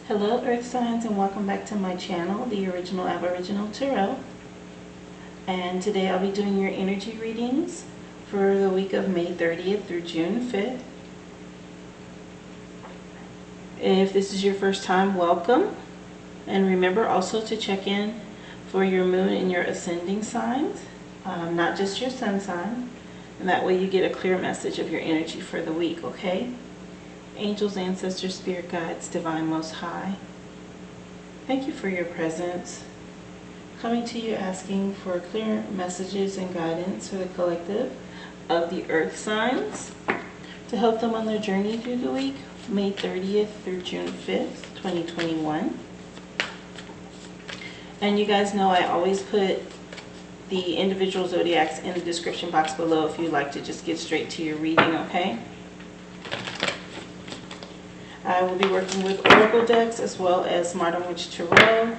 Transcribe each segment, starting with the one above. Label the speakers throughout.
Speaker 1: Hello Earth Signs, and welcome back to my channel, the Original Aboriginal Tarot. And today I'll be doing your energy readings for the week of May 30th through June 5th. If this is your first time, welcome. And remember also to check in for your moon and your ascending signs, not just your sun sign. And that way you get a clear message of your energy for the week, okay? Angels, ancestors, spirit guides, divine most high, thank you for your presence. Coming to you asking for clear messages and guidance for the collective of the earth signs to help them on their journey through the week, May 30th through June 5th, 2021. And you guys know I always put the individual zodiacs in the description box below if you'd like to just get straight to your reading, okay? I will be working with oracle decks as well as Modern Witch Tarot.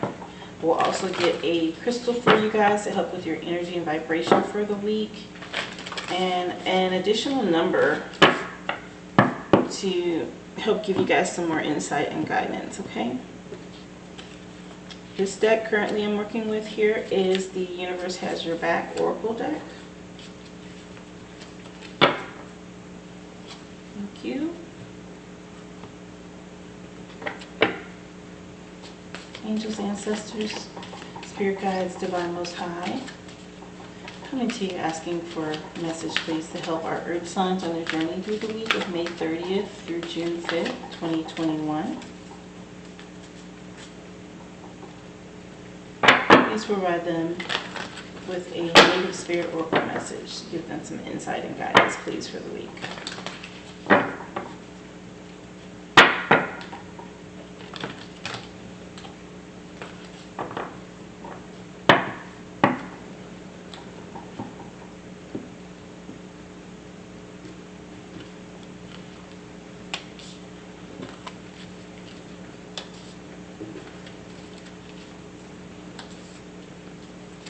Speaker 1: We'll also get a crystal for you guys to help with your energy and vibration for the week, and an additional number to help give you guys some more insight and guidance, okay? This deck currently I'm working with here is the Universe Has Your Back Oracle deck. Thank you. Angels, ancestors, spirit guides, divine most high, coming to you asking for a message please to help our earth signs on their journey through the week of May 30th through June 5th, 2021. Please provide them with a native spirit oracle message to give them some insight and guidance please for the week.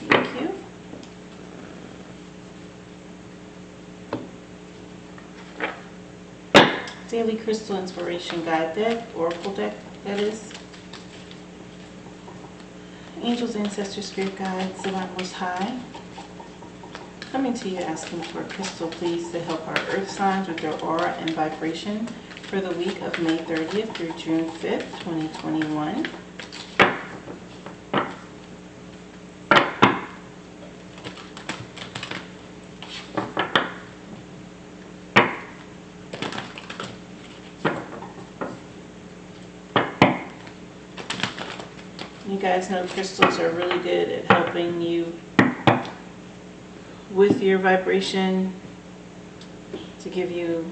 Speaker 1: Thank you. Daily Crystal Inspiration Guide deck, Oracle deck that is. Angels, ancestors, spirit guides, divine most high, coming to you asking for a crystal please to help our earth signs with their aura and vibration for the week of May 30th through June 5th, 2021. You guys know crystals are really good at helping you with your vibration, to give you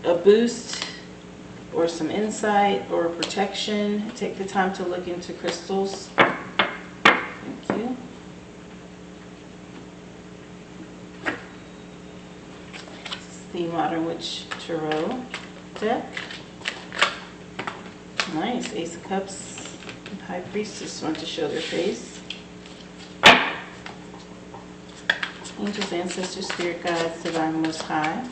Speaker 1: a boost or some insight or protection. Take the time to look into crystals. Thank you. This is the Modern Witch Tarot deck. Nice. Ace of Cups. High Priestess want to show their face. Angels, ancestors, spirit guides, divine most high,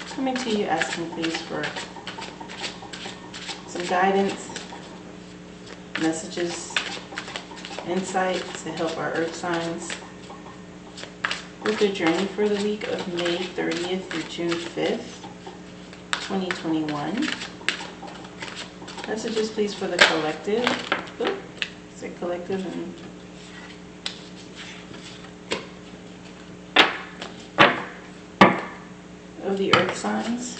Speaker 1: coming to you asking please for some guidance, messages, insight to help our earth signs with their journey for the week of May 30th through June 5th, 2021. Messages please for the collective. Ooh, is it collective and of the earth signs?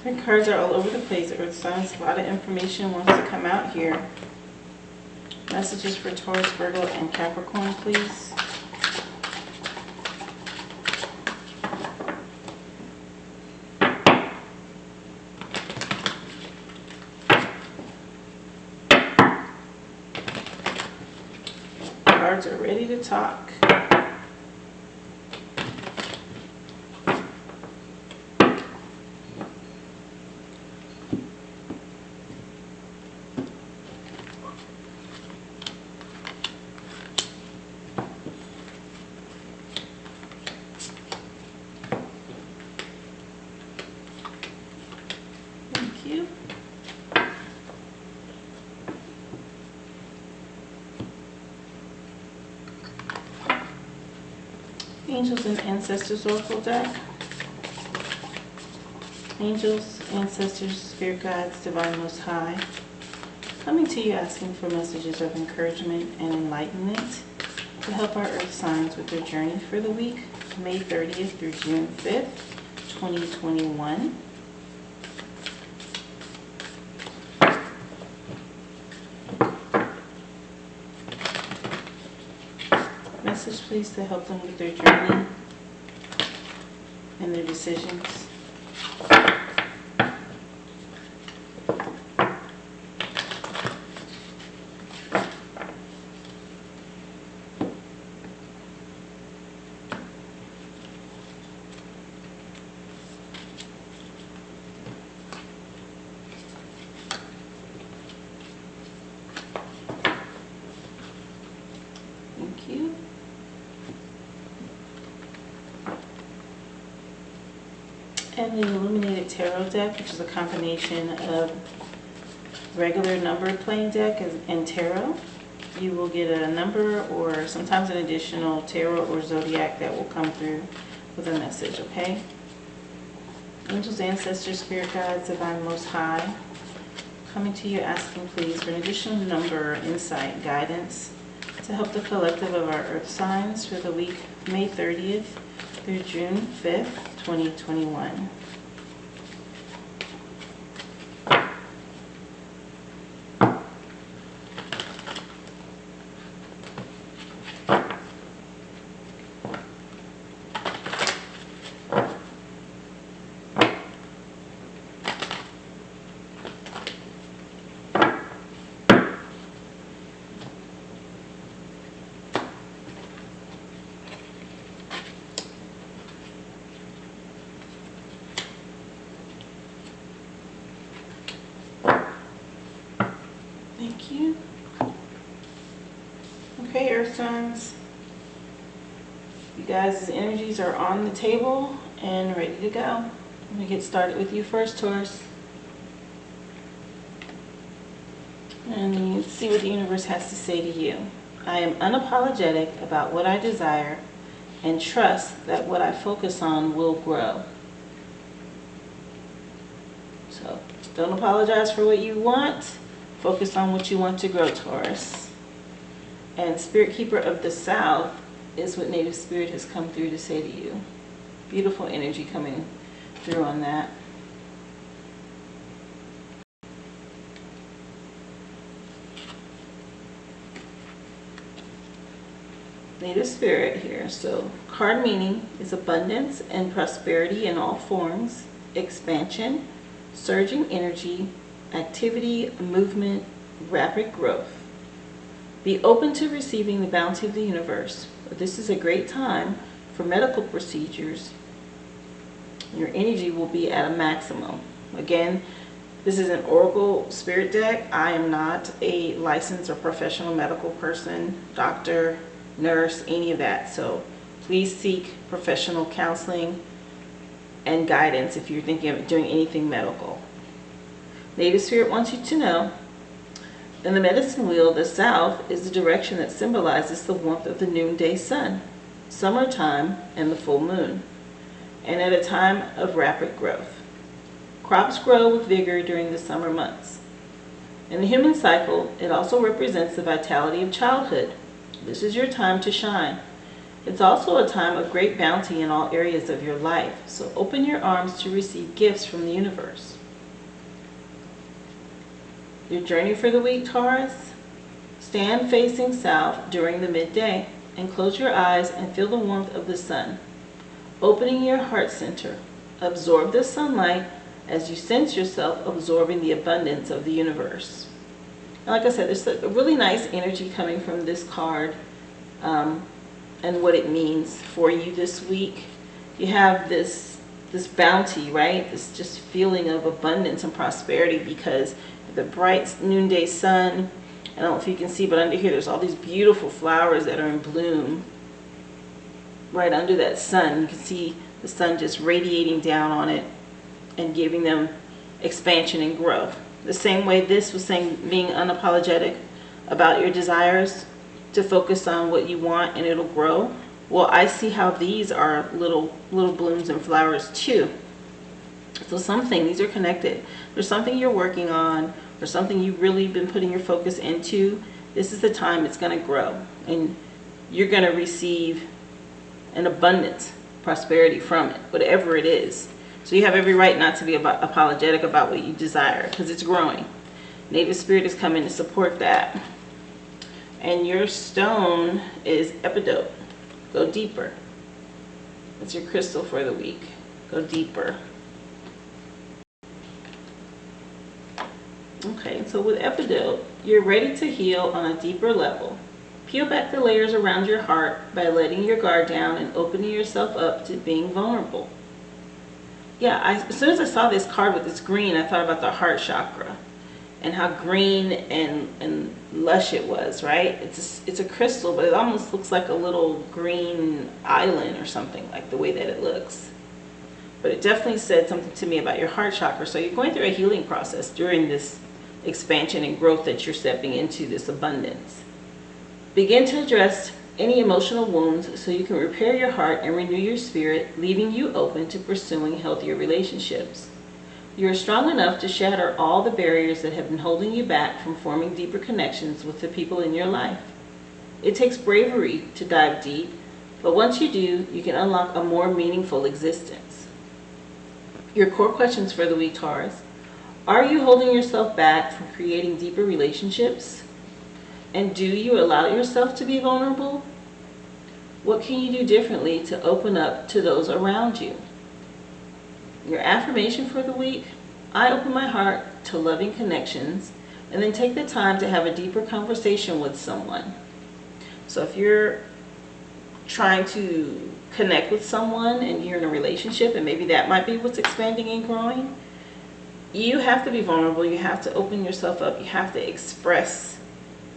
Speaker 1: The cards are all over the place, earth signs. A lot of information wants to come out here. Messages for Taurus, Virgo, and Capricorn please. Cards are ready to talk. Thank you. Angels and Ancestors Oracle deck. Angels, ancestors, spirit guides, divine most high, coming to you asking for messages of encouragement and enlightenment to help our earth signs with their journey for the week, May 30th through June 5th, 2021. Message please to help them with their journey and their decisions. Thank you. And the Illuminated Tarot deck, which is a combination of regular numbered playing deck and tarot. You will get a number or sometimes an additional tarot or zodiac that will come through with a message, okay? Angels, ancestors, spirit guides, divine most high, coming to you asking please for an additional number, insight, guidance to help the collective of our earth signs for the week May 30th through June 5th, 2021. Thank you. Okay, earth signs. You guys' energies are on the table and ready to go. I'm going to get started with you first, Taurus. And you see what the universe has to say to you. I am unapologetic about what I desire and trust that what I focus on will grow. So don't apologize for what you want. Focus on what you want to grow, Taurus. And Spirit Keeper of the South is what Native Spirit has come through to say to you. Beautiful energy coming through on that. Native Spirit here. So card meaning is abundance and prosperity in all forms, expansion, surging energy, activity, movement, rapid growth. Be open to receiving the bounty of the universe. This is a great time for medical procedures. Your energy will be at a maximum. Again, this is an Oracle Spirit deck. I am not a licensed or professional medical person, doctor, nurse, any of that. So please seek professional counseling and guidance if you're thinking of doing anything medical. Native Spirit wants you to know, in the medicine wheel, the south is the direction that symbolizes the warmth of the noonday sun, summertime, and the full moon, and at a time of rapid growth. Crops grow with vigor during the summer months. In the human cycle, it also represents the vitality of childhood. This is your time to shine. It's also a time of great bounty in all areas of your life, so open your arms to receive gifts from the universe. Your journey for the week, Taurus. Stand facing south during the midday and close your eyes and feel the warmth of the sun. Opening your heart center, absorb the sunlight as you sense yourself absorbing the abundance of the universe. And like I said, there's a really nice energy coming from this card and what it means for you this week. You have this bounty, right? This just feeling of abundance and prosperity because the bright noonday sun. I don't know if you can see, but under here there's all these beautiful flowers that are in bloom right under that sun. You can see the sun just radiating down on it and giving them expansion and growth. The same way this was saying, being unapologetic about your desires, to focus on what you want and it'll grow. Well, I see how these are little blooms and flowers too. So these are connected. There's something you're working on, or something you've really been putting your focus into. This is the time it's going to grow, and you're going to receive an abundance, prosperity from it, whatever it is. So you have every right not to be apologetic about what you desire, because it's growing. Native Spirit is coming to support that. And your stone is epidote. Go deeper. That's your crystal for the week. Go deeper. Okay, so with epidote, you're ready to heal on a deeper level. Peel back the layers around your heart by letting your guard down and opening yourself up to being vulnerable. Yeah, as soon as I saw this card with this green, I thought about the heart chakra and how green and lush it was, right? It's a crystal, but it almost looks like a little green island or something, like the way that it looks. But it definitely said something to me about your heart chakra. So you're going through a healing process during this expansion and growth that you're stepping into, this abundance. Begin to address any emotional wounds so you can repair your heart and renew your spirit, leaving you open to pursuing healthier relationships. You are strong enough to shatter all the barriers that have been holding you back from forming deeper connections with the people in your life. It takes bravery to dive deep, but once you do, you can unlock a more meaningful existence. Your core questions for the week, Taurus. Are you holding yourself back from creating deeper relationships? And do you allow yourself to be vulnerable? What can you do differently to open up to those around you? Your affirmation for the week: I open my heart to loving connections, and then take the time to have a deeper conversation with someone. So if you're trying to connect with someone and you're in a relationship, and maybe that might be what's expanding and growing, you have to be vulnerable. You have to open yourself up. You have to express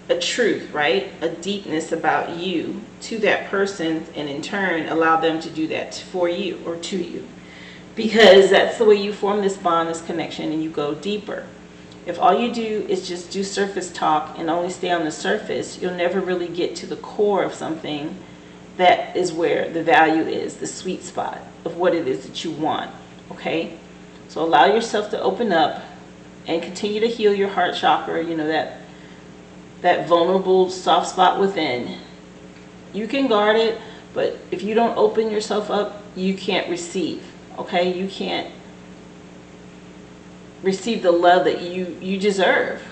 Speaker 1: a truth, right? A deepness about you to that person, and in turn allow them to do that for you or to you. Because that's the way you form this bond, this connection, and you go deeper. If all you do is just do surface talk and only stay on the surface, you'll never really get to the core of something. That is where the value is, the sweet spot of what it is that you want, okay? So allow yourself to open up and continue to heal your heart chakra, you know, that vulnerable soft spot within. You can guard it, but if you don't open yourself up, you can't receive. Okay, you can't receive the love that you deserve.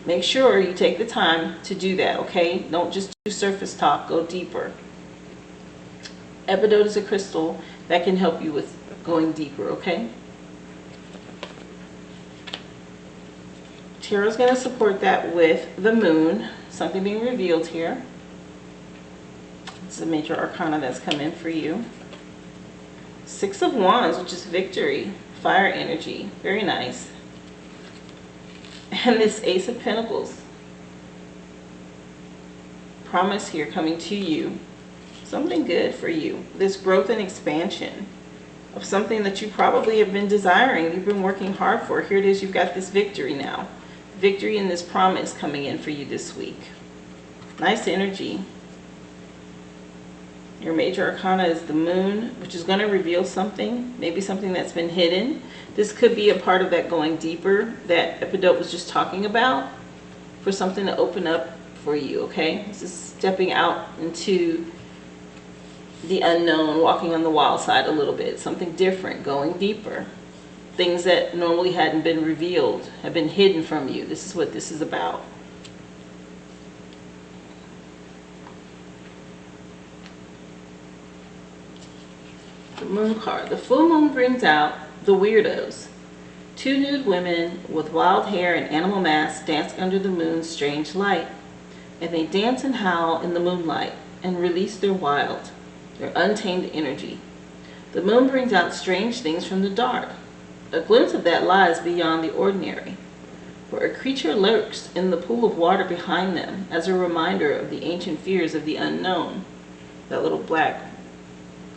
Speaker 1: Make sure you take the time to do that, okay? Don't just do surface talk, go deeper. Epidote is a crystal that can help you with going deeper, okay? Tarot's going to support that with the moon, something being revealed here. It's a major arcana that's come in for you. Six of Wands, which is victory, fire energy, very nice. And this Ace of Pentacles, promise here coming to you, something good for you. This growth and expansion of something that you probably have been desiring, you've been working hard for. Here it is, you've got this victory now. Victory and this promise coming in for you this week. Nice energy. Your major arcana is the moon, which is going to reveal something, maybe something that's been hidden. This could be a part of that going deeper that Epidote was just talking about, for something to open up for you, okay? This is stepping out into the unknown, walking on the wild side a little bit, something different, going deeper. Things that normally hadn't been revealed, have been hidden from you. This is what this is about. The moon card. The full moon brings out the weirdos. Two nude women with wild hair and animal masks dance under the moon's strange light. And they dance and howl in the moonlight and release their wild, their untamed energy. The moon brings out strange things from the dark. A glimpse of that lies beyond the ordinary, where a creature lurks in the pool of water behind them as a reminder of the ancient fears of the unknown. That little black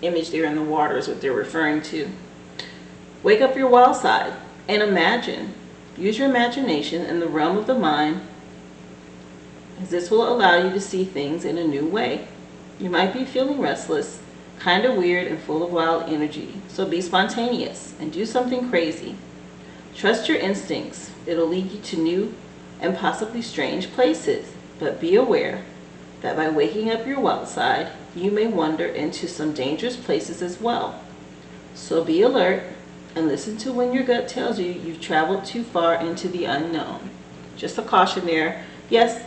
Speaker 1: image there in the water is what they're referring to. Wake up your wild side and imagine. Use your imagination in the realm of the mind, as this will allow you to see things in a new way. You might be feeling restless, kind of weird, and full of wild energy. So be spontaneous and do something crazy. Trust your instincts. It'll lead you to new and possibly strange places. But be aware that by waking up your wild side, you may wander into some dangerous places as well. So be alert and listen to when your gut tells you you've traveled too far into the unknown. Just a caution there. Yes,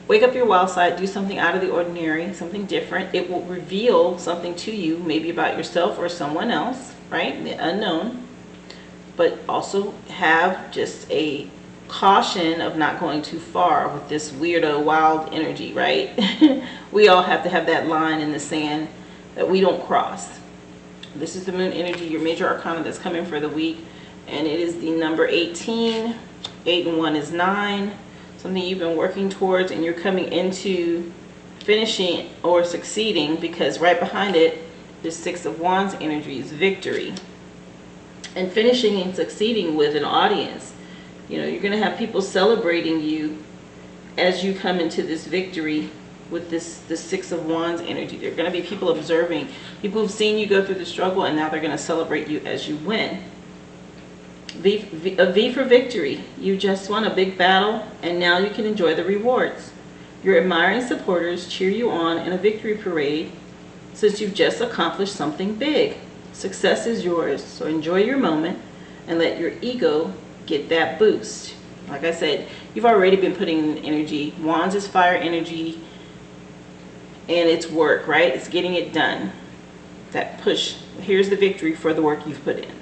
Speaker 1: wake up your wild side, do something out of the ordinary, something different. It will reveal something to you, maybe about yourself or someone else, right? The unknown. But also have just a caution of not going too far with this weirdo wild energy, right? We all have to have that line in the sand that we don't cross. This is the moon energy, your major arcana that's coming for the week, and it is the number 18. 8 and 1 is 9. Something you've been working towards, and you're coming into finishing or succeeding, because right behind it, the 6 of Wands energy is victory. And finishing and succeeding with an audience. You know, you're going to have people celebrating you as you come into this victory with this 6 of Wands energy. There are going to be people observing, people who've seen you go through the struggle, and now they're going to celebrate you as you win. A V for victory. You just won a big battle, and now you can enjoy the rewards. Your admiring supporters cheer you on in a victory parade since you've just accomplished something big. Success is yours, so enjoy your moment and let your ego get that boost. Like I said, you've already been putting in energy. Wands is fire energy, and it's work, right? It's getting it done. That push. Here's the victory for the work you've put in.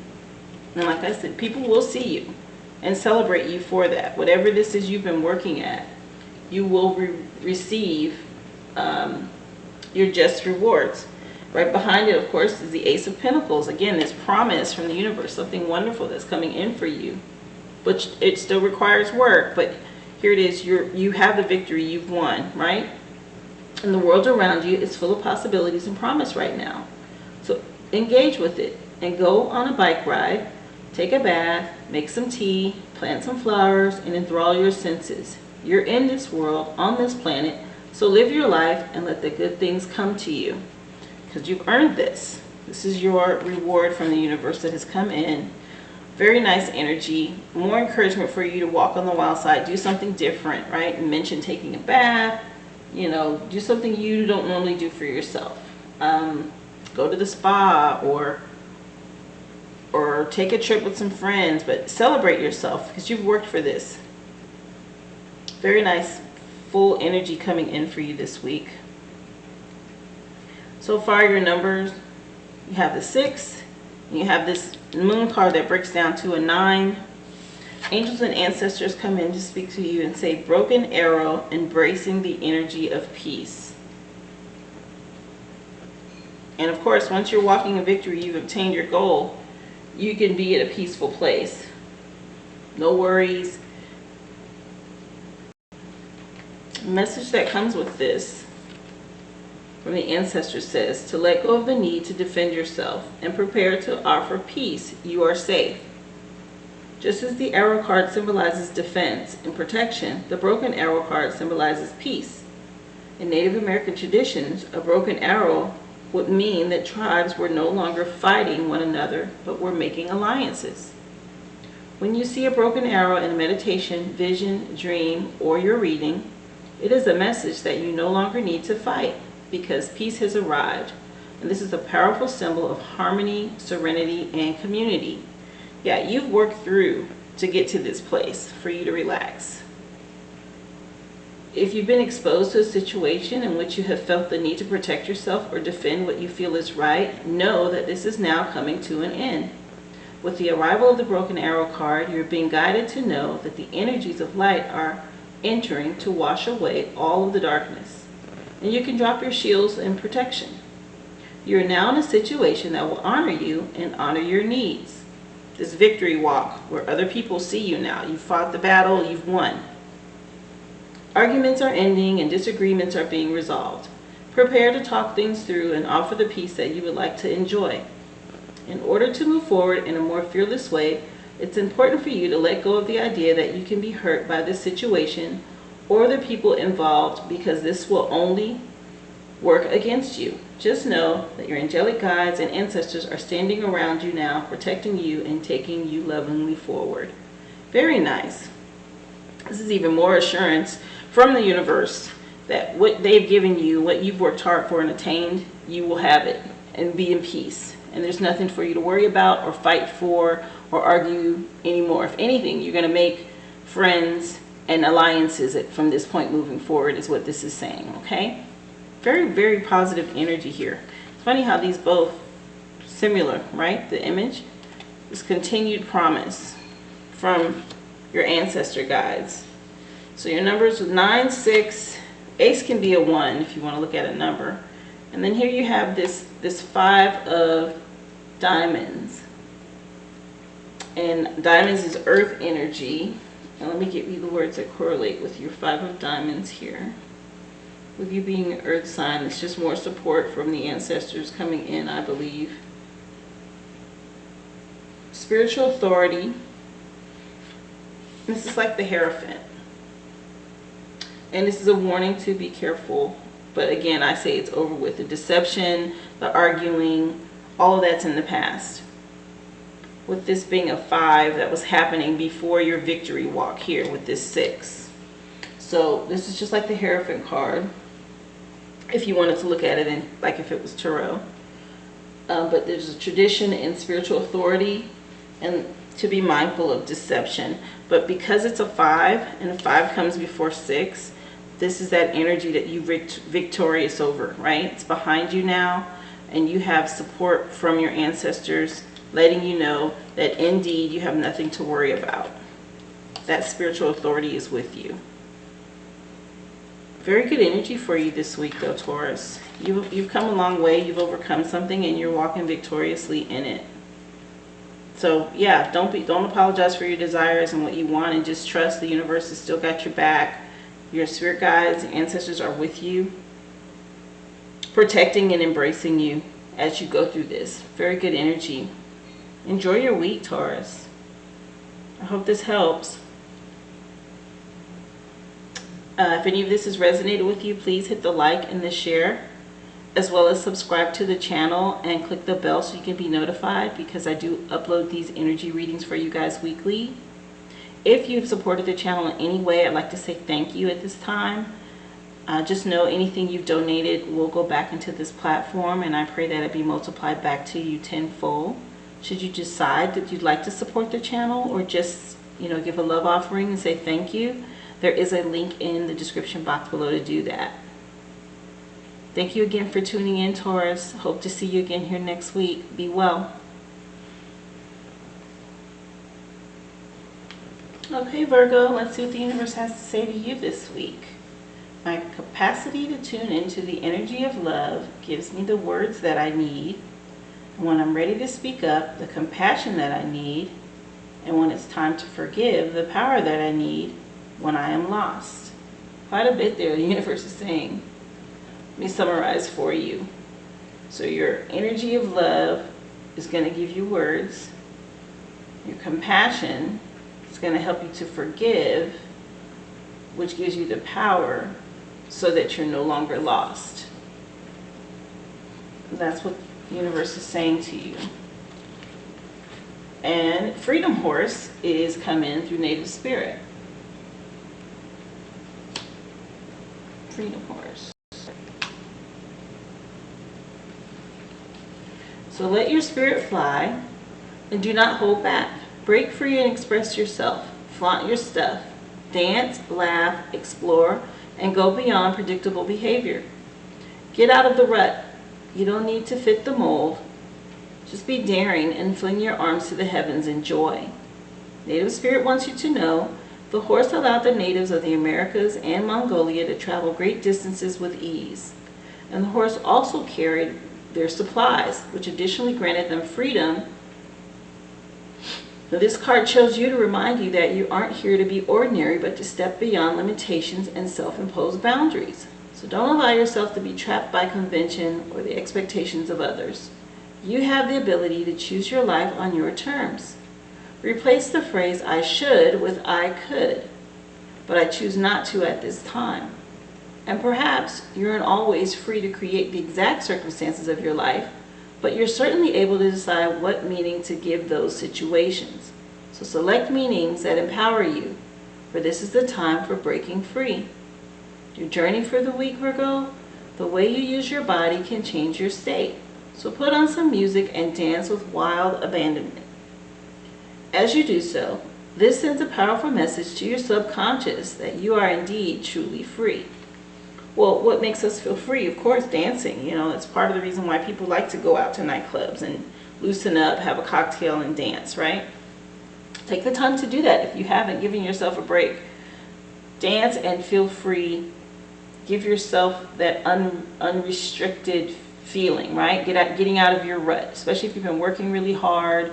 Speaker 1: And like I said, people will see you and celebrate you for that. Whatever this is you've been working at, you will receive your just rewards. Right behind it, of course, is the Ace of Pentacles. Again, this promise from the universe, something wonderful that's coming in for you. But it still requires work. But here it is. You have the victory. You've won, right? And the world around you is full of possibilities and promise right now. So engage with it and go on a bike ride. Take a bath, make some tea, plant some flowers, and enthrall your senses. You're in this world, on this planet, so live your life and let the good things come to you. Because you've earned this. This is your reward from the universe that has come in. Very nice energy. More encouragement for you to walk on the wild side. Do something different, right? Mention taking a bath. You know, do something you don't normally do for yourself. Go to the spa or take a trip with some friends, but celebrate yourself because you've worked for this. Very nice, full energy coming in for you this week. So far, your numbers, you have the 6, you have this moon card that breaks down to a 9. Angels and ancestors come in to speak to you and say, broken arrow, embracing the energy of peace. And of course, once you're walking in victory, you've obtained your goal, you can be at a peaceful place. No worries. The message that comes with this from the ancestors says to let go of the need to defend yourself and prepare to offer peace. You are safe. Just as the arrow card symbolizes defense and protection, the broken arrow card symbolizes peace. In Native American traditions, a broken arrow would mean that tribes were no longer fighting one another, but were making alliances. When you see a broken arrow in a meditation, vision, dream, or your reading, it is a message that you no longer need to fight because peace has arrived. And this is a powerful symbol of harmony, serenity, and community. Yeah, you've worked through to get to this place for you to relax. If you've been exposed to a situation in which you have felt the need to protect yourself or defend what you feel is right, know that this is now coming to an end. With the arrival of the broken arrow card, you're being guided to know that the energies of light are entering to wash away all of the darkness. And you can drop your shields and protection. You're now in a situation that will honor you and honor your needs. This victory walk where other people see you now. You fought the battle, you've won. Arguments are ending and disagreements are being resolved. Prepare to talk things through and offer the peace that you would like to enjoy. In order to move forward in a more fearless way, it's important for you to let go of the idea that you can be hurt by this situation or the people involved, because this will only work against you. Just know that your angelic guides and ancestors are standing around you now, protecting you and taking you lovingly forward. Very nice. This is even more assurance from the universe that what they've given you, what you've worked hard for and attained, you will have it and be in peace. And there's nothing for you to worry about or fight for or argue anymore. If anything, you're going to make friends and alliances from this point moving forward is what this is saying, okay? Very, very positive energy here. It's funny how these both similar, right? The image is continued promise from your ancestor guides. So your numbers with 9, 6, ace can be a 1 if you want to look at a number. And then here you have this 5 of diamonds. And diamonds is earth energy. And let me give you the words that correlate with your 5 of diamonds here. With you being an earth sign, it's just more support from the ancestors coming in, I believe. Spiritual authority. This is like the Hierophant. And this is a warning to be careful. But again, I say it's over with. The deception, the arguing, all of that's in the past. With this being a 5, that was happening before your victory walk here with this 6. So this is just like the Hierophant card. If you wanted to look at it in, like if it was tarot. But there's a tradition in spiritual authority and to be mindful of deception. But because it's a 5 and a 5 comes before 6, this is that energy that you're victorious over, right? It's behind you now and you have support from your ancestors letting you know that indeed you have nothing to worry about. That spiritual authority is with you. Very good energy for you this week though, Taurus. You've come a long way, you've overcome something and you're walking victoriously in it. So yeah, don't apologize for your desires and what you want, and just trust the universe has still got your back. Your spirit guides, ancestors are with you, protecting and embracing you as you go through this. Very good energy. Enjoy your week, Taurus. I hope this helps. If any of this has resonated with you, please hit the like and the share, as well as subscribe to the channel and click the bell so you can be notified, because I do upload these energy readings for you guys weekly. If you've supported the channel in any way, I'd like to say thank you at this time. Just know anything you've donated will go back into this platform, and I pray that it be multiplied back to you tenfold. Should you decide that you'd like to support the channel or just, give a love offering and say thank you, there is a link in the description box below to do that. Thank you again for tuning in, Taurus. Hope to see you again here next week. Be well. Okay, Virgo, let's see what the universe has to say to you this week. My capacity to tune into the energy of love gives me the words that I need. And when I'm ready to speak up, the compassion that I need. And when it's time to forgive, the power that I need when I am lost. Quite a bit there the universe is saying. Let me summarize for you. So your energy of love is going to give you words. Your compassion is going to help you to forgive, which gives you the power so that you're no longer lost. That's what the universe is saying to you. And Freedom Horse is coming through Native Spirit. Freedom Horse. So let your spirit fly and do not hold back. Break free and express yourself. Flaunt your stuff. Dance, laugh, explore, and go beyond predictable behavior. Get out of the rut. You don't need to fit the mold. Just be daring and fling your arms to the heavens in joy. Native Spirit wants you to know the horse allowed the natives of the Americas and Mongolia to travel great distances with ease. And the horse also carried their supplies, which additionally granted them freedom. Now, this card shows you to remind you that you aren't here to be ordinary, but to step beyond limitations and self-imposed boundaries. So don't allow yourself to be trapped by convention or the expectations of others. You have the ability to choose your life on your terms. Replace the phrase "I should" with "I could," but I choose not to at this time. And perhaps you aren't always free to create the exact circumstances of your life, but you're certainly able to decide what meaning to give those situations. So select meanings that empower you, for this is the time for breaking free. Your journey for the week, Virgo, the way you use your body can change your state. So put on some music and dance with wild abandonment. As you do so, this sends a powerful message to your subconscious that you are indeed truly free. Well, what makes us feel free? Of course, dancing. You know, it's part of the reason why people like to go out to nightclubs and loosen up, have a cocktail, and dance, right? Take the time to do that if you haven't given yourself a break. Dance and feel free. Give yourself that unrestricted feeling, right? Getting out of your rut, especially if you've been working really hard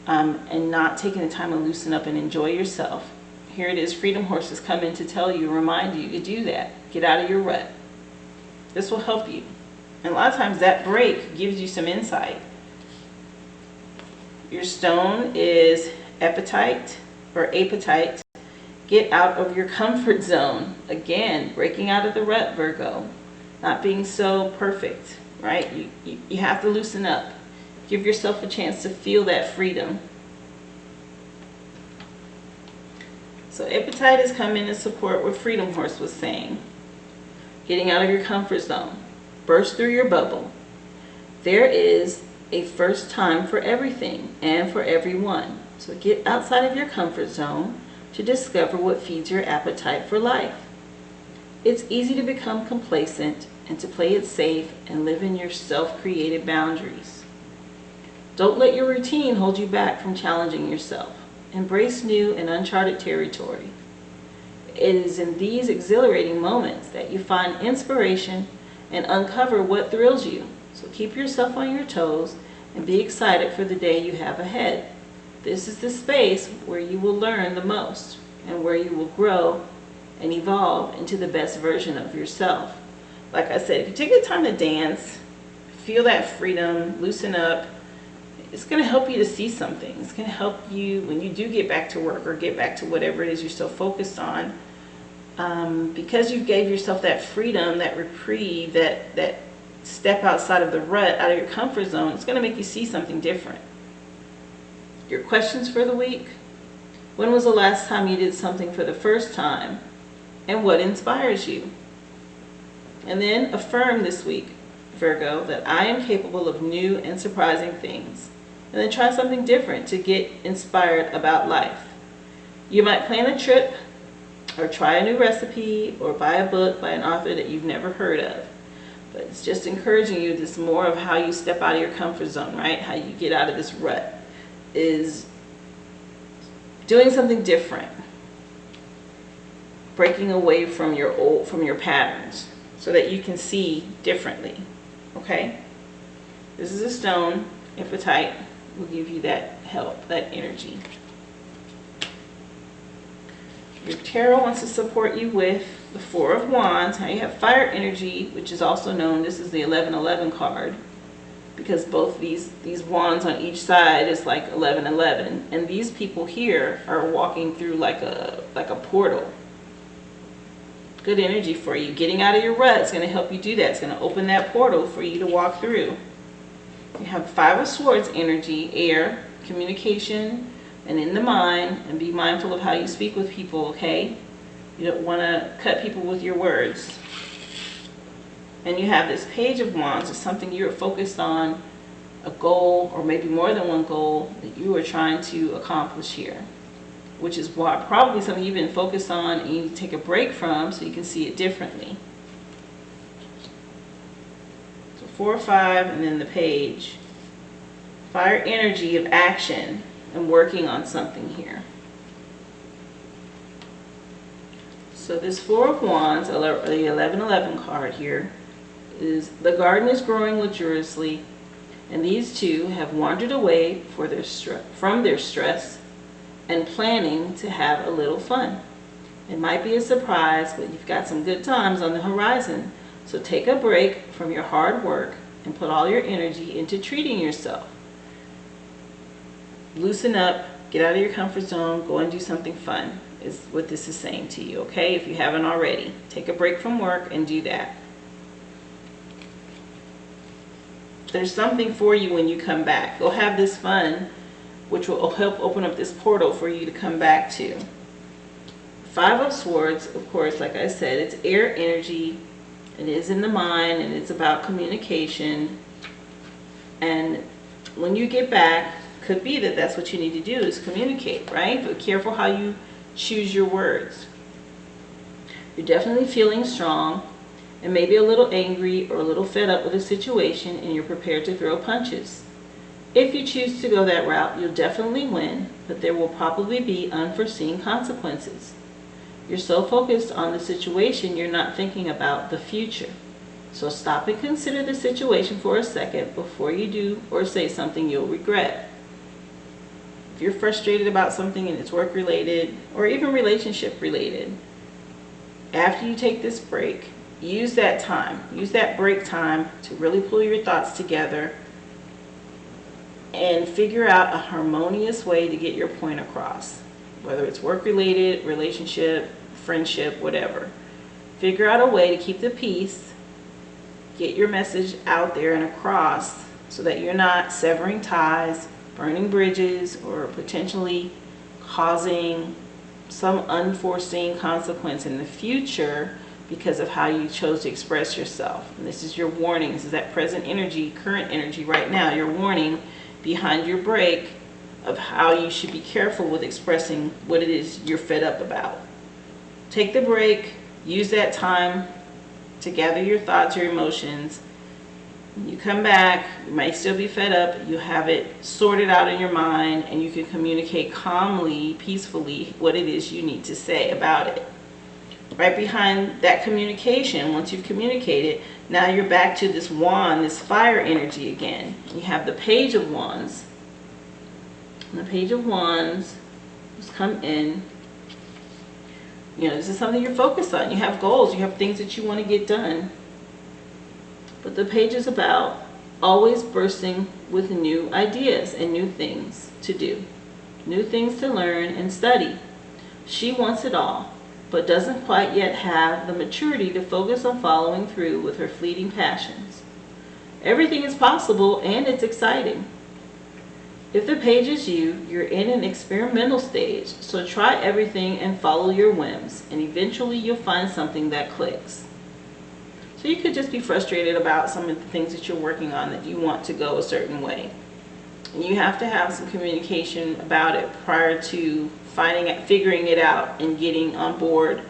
Speaker 1: and not taking the time to loosen up and enjoy yourself. Here it is, Freedom Horse has come in to tell you, remind you to do that. Get out of your rut. This will help you. And a lot of times that break gives you some insight. Your stone is apatite or apatite. Get out of your comfort zone. Again, breaking out of the rut, Virgo. Not being so perfect, right? You have to loosen up. Give yourself a chance to feel that freedom. So apatite has come in to support what Freedom Horse was saying. Getting out of your comfort zone. Burst through your bubble. There is a first time for everything and for everyone. So get outside of your comfort zone to discover what feeds your appetite for life. It's easy to become complacent and to play it safe and live in your self-created boundaries. Don't let your routine hold you back from challenging yourself. Embrace new and uncharted territory. It is in these exhilarating moments that you find inspiration and uncover what thrills you. So keep yourself on your toes and be excited for the day you have ahead. This is the space where you will learn the most and where you will grow and evolve into the best version of yourself. Like I said, if you take the time to dance, feel that freedom, loosen up, it's going to help you to see something. It's going to help you when you do get back to work or get back to whatever it is you're still focused on. Because you gave yourself that freedom, that reprieve, that step outside of the rut, out of your comfort zone, it's going to make you see something different. Your questions for the week: when was the last time you did something for the first time, and what inspires you? And then affirm this week, Virgo, that I am capable of new and surprising things. And then try something different to get inspired about life. You might plan a trip, or try a new recipe, or buy a book by an author that you've never heard of. But it's just encouraging you, this more of how you step out of your comfort zone, right? How you get out of this rut is doing something different. Breaking away from your patterns so that you can see differently. Okay? This is a stone, apatite, will give you that help, that energy. Your tarot wants to support you with the Four of Wands. Now you have fire energy, which is also known, this is the 1111 card, because both these wands on each side is like 1111, and these people here are walking through like a portal. Good energy for you. Getting out of your rut is going to help you do that. It's going to open that portal for you to walk through. You have Five of Swords energy, air, communication, and in the mind, and be mindful of how you speak with people, okay? You don't want to cut people with your words. And you have this Page of Wands. It's something you're focused on, a goal, or maybe more than one goal that you are trying to accomplish here, which is why probably something you've been focused on and you need to take a break from so you can see it differently. So 4, 5, and then the Page. Fire energy of action and working on something here. So this Four of Wands, the 1111 card here, is the garden is growing luxuriously, and these two have wandered away from their stress and planning to have a little fun. It might be a surprise, but you've got some good times on the horizon. So take a break from your hard work and put all your energy into treating yourself. Loosen up, get out of your comfort zone, go and do something fun. is what this is saying to you, okay? If you haven't already, take a break from work and do that. There's something for you when you come back. Go have this fun, which will help open up this portal for you to come back to. Five of Swords, of course, like I said, it's air energy. It is in the mind, and it's about communication. And when you get back, could be that that's what you need to do, is communicate, right? But careful how you choose your words. You're definitely feeling strong and maybe a little angry or a little fed up with a situation, and you're prepared to throw punches. If you choose to go that route, you'll definitely win, but there will probably be unforeseen consequences. You're so focused on the situation, you're not thinking about the future. So stop and consider the situation for a second before you do or say something you'll regret. If you're frustrated about something and it's work related or even relationship related, after you take this break, use that time, use that break time to really pull your thoughts together and figure out a harmonious way to get your point across. Whether it's work related, relationship, friendship, whatever. Figure out a way to keep the peace, get your message out there and across so that you're not severing ties, burning bridges, or potentially causing some unforeseen consequence in the future because of how you chose to express yourself. And this is your warning. This is that present energy, current energy right now, your warning behind your break of how you should be careful with expressing what it is you're fed up about. Take the break, use that time to gather your thoughts, your emotions. When you come back, you might still be fed up, you have it sorted out in your mind, and you can communicate calmly, peacefully what it is you need to say about it. Right behind that communication, once you've communicated, now you're back to this wand, this fire energy again. You have the Page of Wands. And the Page of Wands just come in. You know, this is something you're focused on. You have goals, you have things that you want to get done. But the Page is about always bursting with new ideas and new things to do, new things to learn and study. She wants it all, but doesn't quite yet have the maturity to focus on following through with her fleeting passions. Everything is possible and it's exciting. If the Page is you, you're in an experimental stage, so try everything and follow your whims, and eventually you'll find something that clicks. So you could just be frustrated about some of the things that you're working on that you want to go a certain way. And you have to have some communication about it prior to figuring it out and getting on board,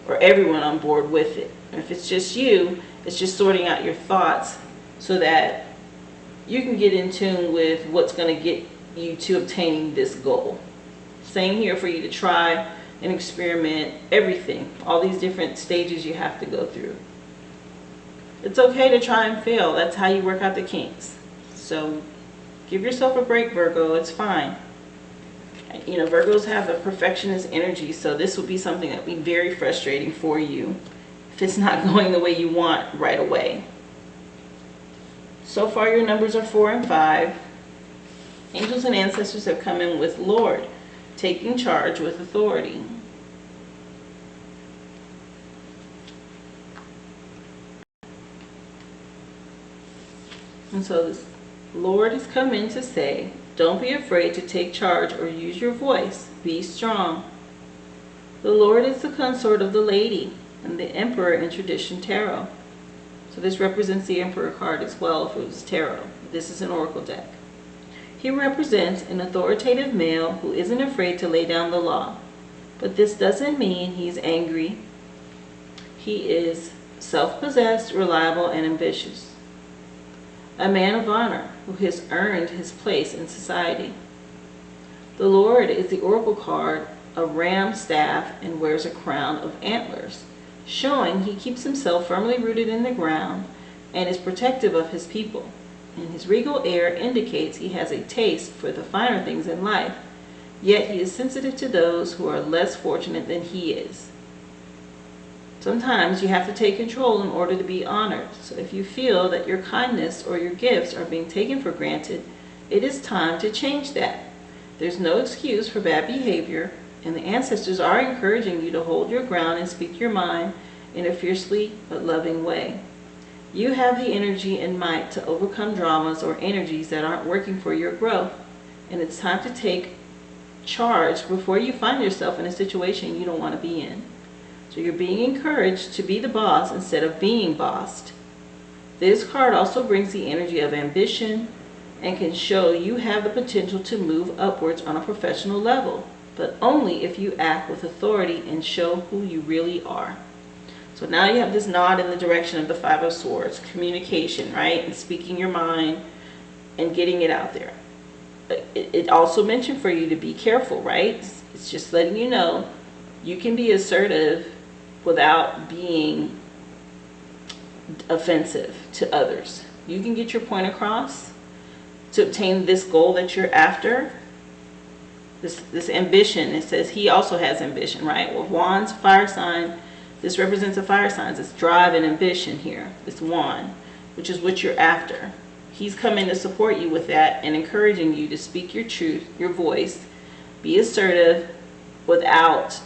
Speaker 1: or everyone on board with it. If it's just you, it's just sorting out your thoughts so that you can get in tune with what's going to get you to obtaining this goal. Same here for you to try and experiment everything, all these different stages you have to go through. It's okay to try and fail. That's how you work out the kinks. So give yourself a break, Virgo. It's fine. You know, Virgos have a perfectionist energy, so this will be something that will be very frustrating for you if it's not going the way you want right away. So far, your numbers are 4 and 5. Angels and ancestors have come in with Lord, taking charge with authority. And so this Lord has come in to say, don't be afraid to take charge or use your voice. Be strong. The Lord is the consort of the lady and the emperor in tradition tarot. So this represents the Emperor card as well if it was tarot. This is an oracle deck. He represents an authoritative male who isn't afraid to lay down the law. But this doesn't mean he's angry. He is self-possessed, reliable, and ambitious. A man of honor who has earned his place in society. The Lord is the oracle card, a ram staff, and wears a crown of antlers, showing he keeps himself firmly rooted in the ground and is protective of his people. And his regal air indicates he has a taste for the finer things in life, yet he is sensitive to those who are less fortunate than he is. Sometimes you have to take control in order to be honored. So if you feel that your kindness or your gifts are being taken for granted, it is time to change that. There's no excuse for bad behavior, And the ancestors are encouraging you to hold your ground and speak your mind in a fiercely but loving way. You have the energy and might to overcome dramas or energies that aren't working for your growth. And it's time to take charge before you find yourself in a situation you don't want to be in. So you're being encouraged to be the boss instead of being bossed. This card also brings the energy of ambition and can show you have the potential to move upwards on a professional level, but only if you act with authority and show who you really are. So now you have this nod in the direction of the Five of Swords, communication, right? And speaking your mind and getting it out there. It also mentioned for you to be careful, right? It's just letting you know you can be assertive without being offensive to others. You can get your point across to obtain this goal that you're after. This ambition, it says he also has ambition, right? With Wands, fire sign, this represents a fire sign. It's drive and ambition here, this wand, which is what you're after. He's coming to support you with that and encouraging you to speak your truth, your voice, be assertive without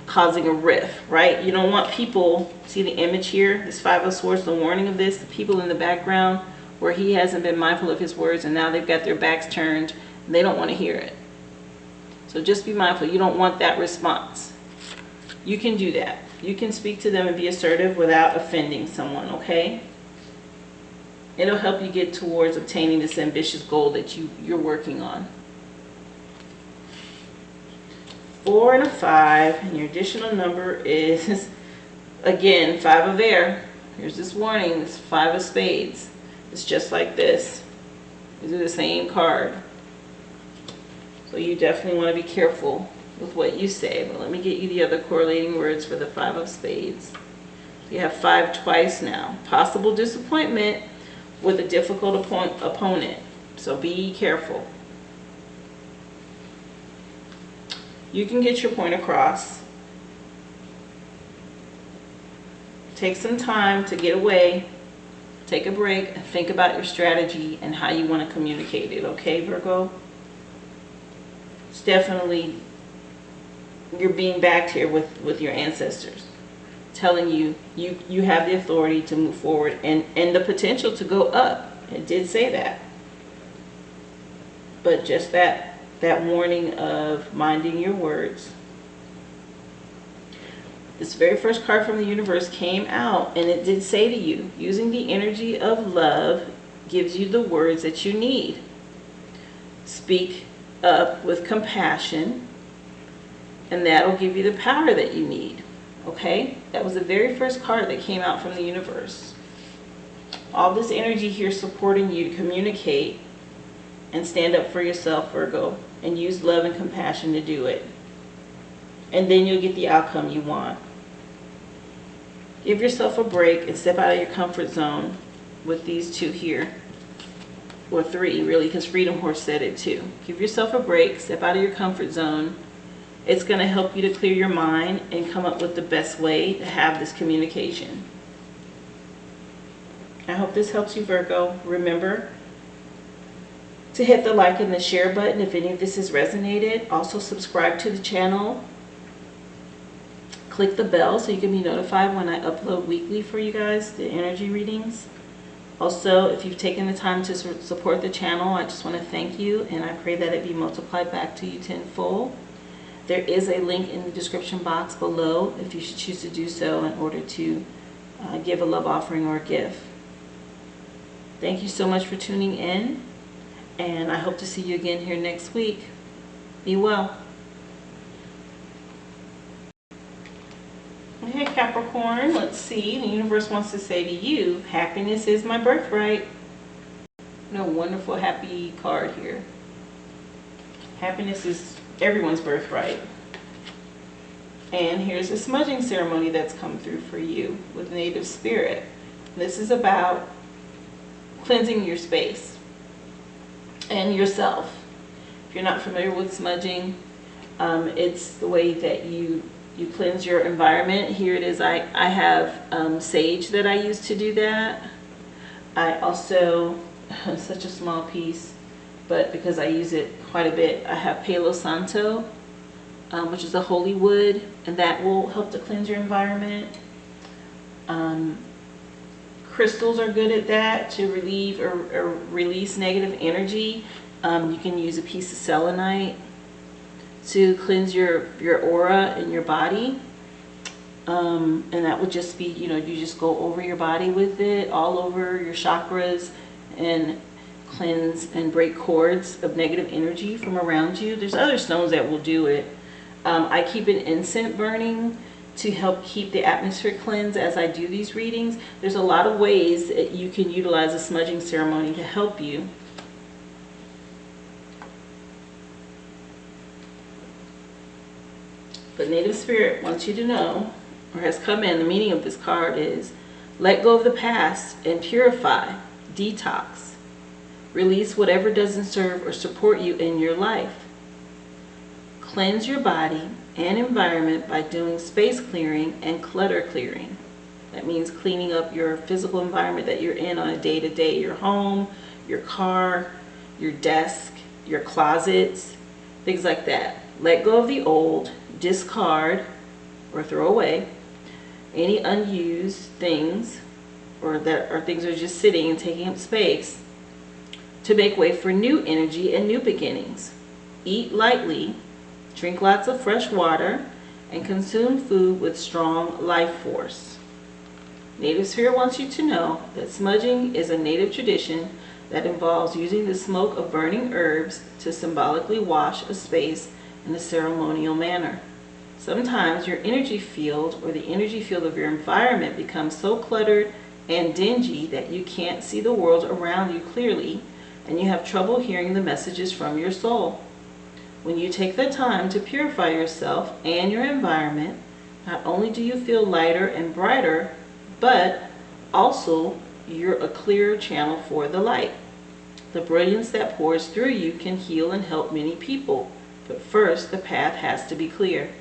Speaker 1: causing a rift, right? You don't want people, see the image here, this Five of Swords, the warning of this, the people in the background where he hasn't been mindful of his words and now they've got their backs turned and they don't want to hear it. So just be mindful. You don't want that response. You can do that. You can speak to them and be assertive without offending someone, okay? It'll help you get towards obtaining this ambitious goal that you're working on. 4 and a 5, and your additional number is, again, 5 of air. Here's this warning, this 5 of spades. It's just like this. These are the same card. So you definitely want to be careful with what you say. But let me get you the other correlating words for the 5 of spades. You have 5 twice now. Possible disappointment with a difficult opponent. So be careful. You can get your point across. Take some time to get away, take a break, and think about your strategy and how you want to communicate it, okay, Virgo? It's definitely, you're being backed here with your ancestors, telling you you have the authority to move forward and the potential to go up. It did say that. But just that warning of minding your words. This very first card from the universe came out and it did say to you, using the energy of love gives you the words that you need. Speak up with compassion and that'll give you the power that you need. Okay? That was the very first card that came out from the universe. All this energy here supporting you to communicate and stand up for yourself, Virgo, and use love and compassion to do it. And then you'll get the outcome you want. Give yourself a break and step out of your comfort zone with these 2 here. Or 3, really, because Freedom Horse said it too. Give yourself a break, step out of your comfort zone. It's going to help you to clear your mind and come up with the best way to have this communication. I hope this helps you, Virgo. Remember to hit the like and the share button if any of this has resonated. Also subscribe to the channel. Click the bell so you can be notified when I upload weekly for you guys, the energy readings. Also, if you've taken the time to support the channel, I just want to thank you and I pray that it be multiplied back to you tenfold. There is a link in the description box below if you should choose to do so in order to give a love offering or a gift. Thank you so much for tuning in. And I hope to see you again here next week. Be well. Okay, Capricorn, let's see. The universe wants to say to you, happiness is my birthright. What a wonderful, happy card here. Happiness is everyone's birthright. And here's a smudging ceremony that's come through for you with native spirit. This is about cleansing your space and yourself. If you're not familiar with smudging, it's the way that you cleanse your environment. Here it is. I have sage that I use to do that. I also, such a small piece, but because I use it quite a bit, I have Palo Santo which is a holy wood, and that will help to cleanse your environment. Crystals are good at that, to relieve or release negative energy. You can use a piece of selenite to cleanse your aura and your body. And that would just be, you just go over your body with it, all over your chakras, and cleanse and break cords of negative energy from around you. There's other stones that will do it. I keep an incense burning to help keep the atmosphere cleansed as I do these readings. There's a lot of ways that you can utilize a smudging ceremony to help you. But Native Spirit wants you to know, or has come in, the meaning of this card is, let go of the past and purify, detox, release whatever doesn't serve or support you in your life. Cleanse your body and environment by doing space clearing and clutter clearing. That means cleaning up your physical environment that you're in on a day-to-day, your home, your car, your desk, your closets, things like that. Let go of the old, discard or throw away any unused things, or things that are just sitting and taking up space, to make way for new energy and new beginnings. Eat lightly, drink lots of fresh water, and consume food with strong life force. Native Spirit wants you to know that smudging is a native tradition that involves using the smoke of burning herbs to symbolically wash a space in a ceremonial manner. Sometimes your energy field, or the energy field of your environment, becomes so cluttered and dingy that you can't see the world around you clearly, and you have trouble hearing the messages from your soul. When you take the time to purify yourself and your environment, not only do you feel lighter and brighter, but also you're a clearer channel for the light. The brilliance that pours through you can heal and help many people, but first the path has to be clear.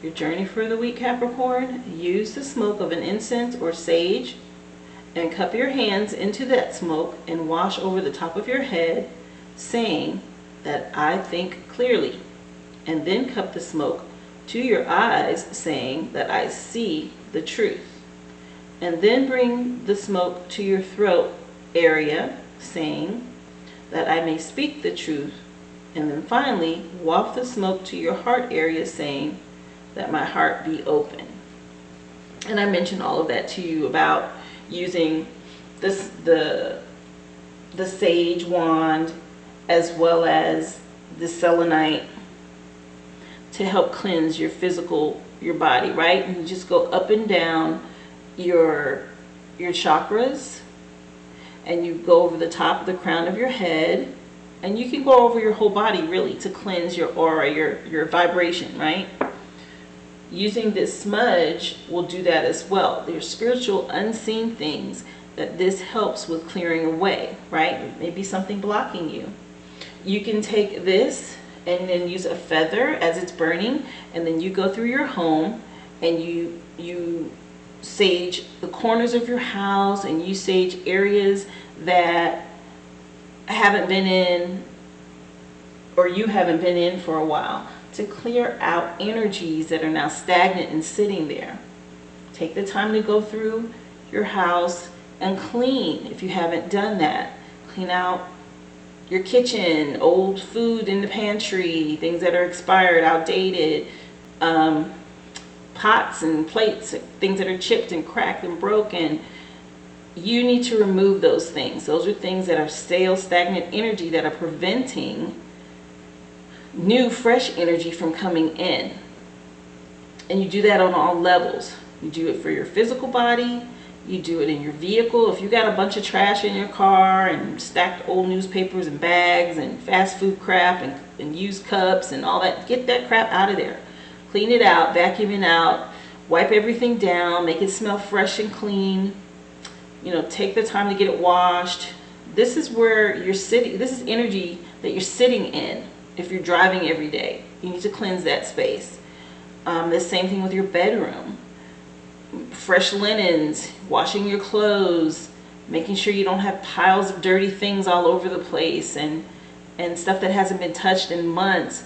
Speaker 1: Your journey for the week, Capricorn: use the smoke of an incense or sage and cup your hands into that smoke and wash over the top of your head, saying that I think clearly, and then cup the smoke to your eyes, saying that I see the truth, and then bring the smoke to your throat area, saying that I may speak the truth, and then finally waft the smoke to your heart area, saying that my heart be open. And I mentioned all of that to you about using this, the sage wand, as well as the selenite, to help cleanse your body, right? And you just go up and down your chakras, and you go over the top of the crown of your head, and you can go over your whole body really to cleanse your aura, your vibration, right? Using this smudge will do that as well. There's spiritual unseen things that this helps with clearing away, right? Maybe something blocking you. You can take this and then use a feather as it's burning, and then you go through your home and you sage the corners of your house, and you sage areas that haven't been in, or you haven't been in for a while, to clear out energies that are now stagnant and sitting there. Take the time to go through your house and clean if you haven't done that. Clean out your kitchen, old food in the pantry, things that are expired, outdated, pots and plates, things that are chipped and cracked and broken. You need to remove those things. Those are things that are stale, stagnant energy that are preventing new, fresh energy from coming in. And you do that on all levels. You do it for your physical body. You do it in your vehicle. If you got a bunch of trash in your car and stacked old newspapers and bags and fast food crap and used cups and all that, get that crap out of there. Clean it out, vacuum it out, wipe everything down, make it smell fresh and clean. Take the time to get it washed. This is where you're sitting. This is energy that you're sitting in. If you're driving every day, you need to cleanse that space. The same thing with your bedroom. Fresh linens, washing your clothes, making sure you don't have piles of dirty things all over the place, and stuff that hasn't been touched in months.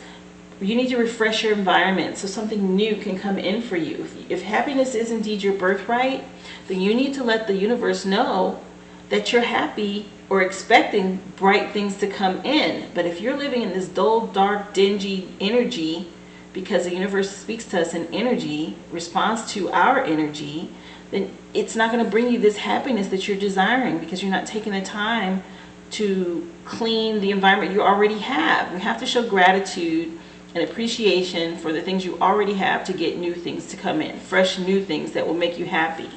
Speaker 1: you need to refresh your environment so something new can come in for you. If happiness is indeed your birthright, then you need to let the universe know that you're happy or expecting bright things to come in. But if you're living in this dull, dark, dingy energy, because the universe speaks to us in energy, responds to our energy, then it's not going to bring you this happiness that you're desiring, because you're not taking the time to clean the environment you already have. You have to show gratitude and appreciation for the things you already have to get new things to come in, fresh new things that will make you happy.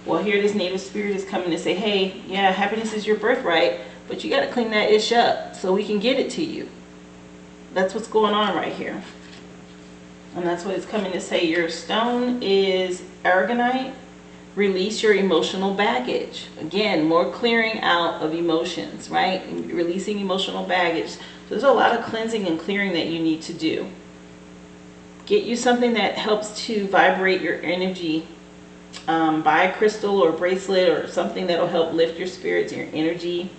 Speaker 1: Well, here this native spirit is coming to say, hey, yeah, happiness is your birthright, but you got to clean that ish up so we can get it to you. That's what's going on right here. And that's what it's coming to say. Your stone is aragonite. Release your emotional baggage. Again, more clearing out of emotions, right? Releasing emotional baggage. So there's a lot of cleansing and clearing that you need to do. Get you something that helps to vibrate your energy. Buy a crystal or bracelet or something that'll help lift your spirits and your energy,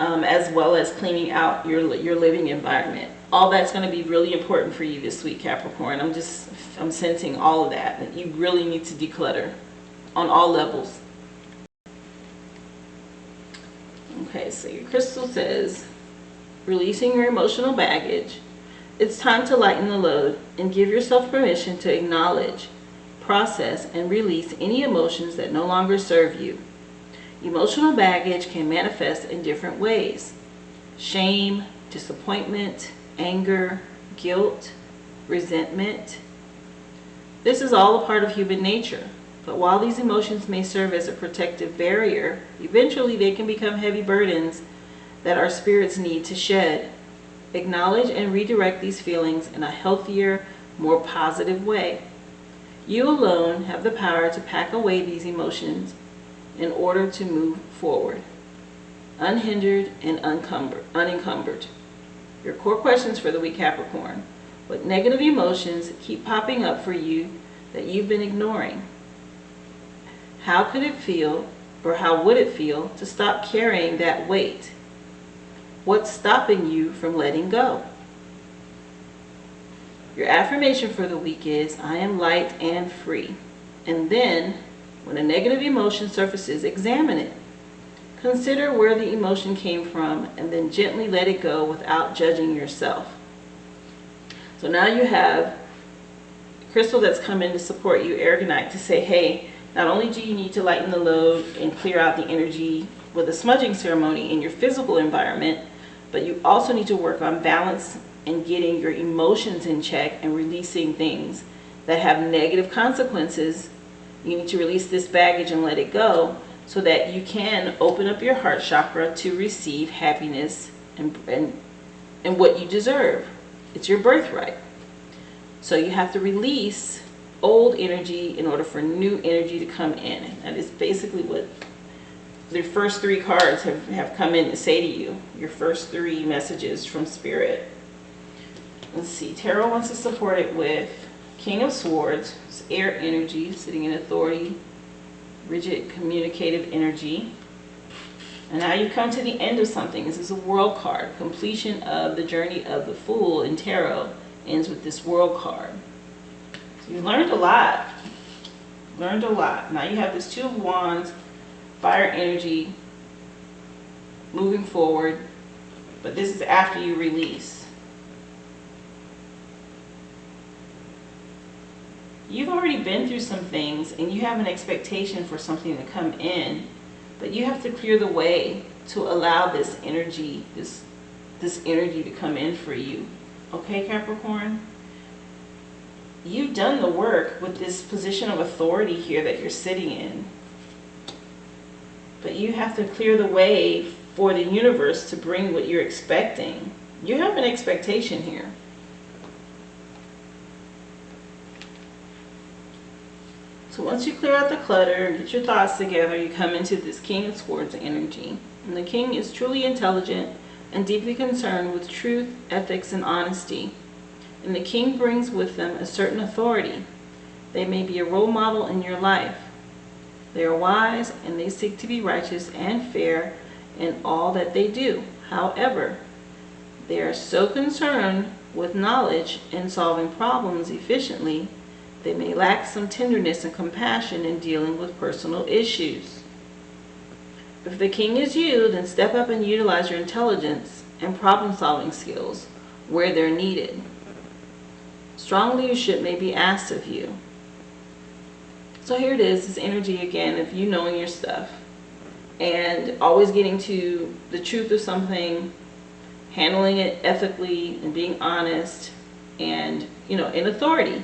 Speaker 1: as well as cleaning out your living environment. All that's going to be really important for you this week, Capricorn. I'm sensing all of that you really need to declutter on all levels. Okay, so your crystal says, releasing your emotional baggage. It's time to lighten the load and give yourself permission to acknowledge, process, and release any emotions that no longer serve you. Emotional baggage can manifest in different ways: shame, disappointment, anger, guilt, resentment. This is all a part of human nature, but while these emotions may serve as a protective barrier, eventually they can become heavy burdens that our spirits need to shed. Acknowledge and redirect these feelings in a healthier, more positive way. You alone have the power to pack away these emotions in order to move forward, unhindered and unencumbered. Your core questions for the week, Capricorn. What negative emotions keep popping up for you that you've been ignoring? How could it feel, or how would it feel, to stop carrying that weight? What's stopping you from letting go? Your affirmation for the week is, I am light and free. And then, when a negative emotion surfaces, examine it. Consider where the emotion came from, and then gently let it go without judging yourself. So now you have a crystal that's come in to support you, aragonite, to say, hey, not only do you need to lighten the load and clear out the energy with a smudging ceremony in your physical environment, but you also need to work on balance and getting your emotions in check and releasing things that have negative consequences. You need to release this baggage and let it go so that you can open up your heart chakra to receive happiness and what you deserve. It's your birthright. So you have to release old energy in order for new energy to come in. That is basically what the first three cards have come in to say to you. Your first three messages from Spirit. Let's see. Tarot wants to support it with King of Swords. It's air energy, sitting in authority, rigid communicative energy. And now you come to the end of something. This is a World card. Completion of the journey of the Fool in Tarot ends with this World card. So you learned a lot. Learned a lot. Now you have this Two of Wands, fire energy, moving forward. But this is after you release. You've already been through some things and you have an expectation for something to come in, but you have to clear the way to allow this energy, this energy to come in for you. Okay, Capricorn? You've done the work with this position of authority here that you're sitting in. But you have to clear the way for the universe to bring what you're expecting. You have an expectation here. So once you clear out the clutter and get your thoughts together, you come into this King of Swords energy. And the King is truly intelligent and deeply concerned with truth, ethics, and honesty. And the King brings with them a certain authority. They may be a role model in your life. They are wise and they seek to be righteous and fair in all that they do. However, They are so concerned with knowledge and solving problems efficiently, they may lack some tenderness and compassion in dealing with personal issues. If the king is you, then step up and utilize your intelligence and problem-solving skills where they're needed. Strong leadership may be asked of you. So here it is, this energy again of you knowing your stuff and always getting to the truth of something, handling it ethically and being honest and, in authority.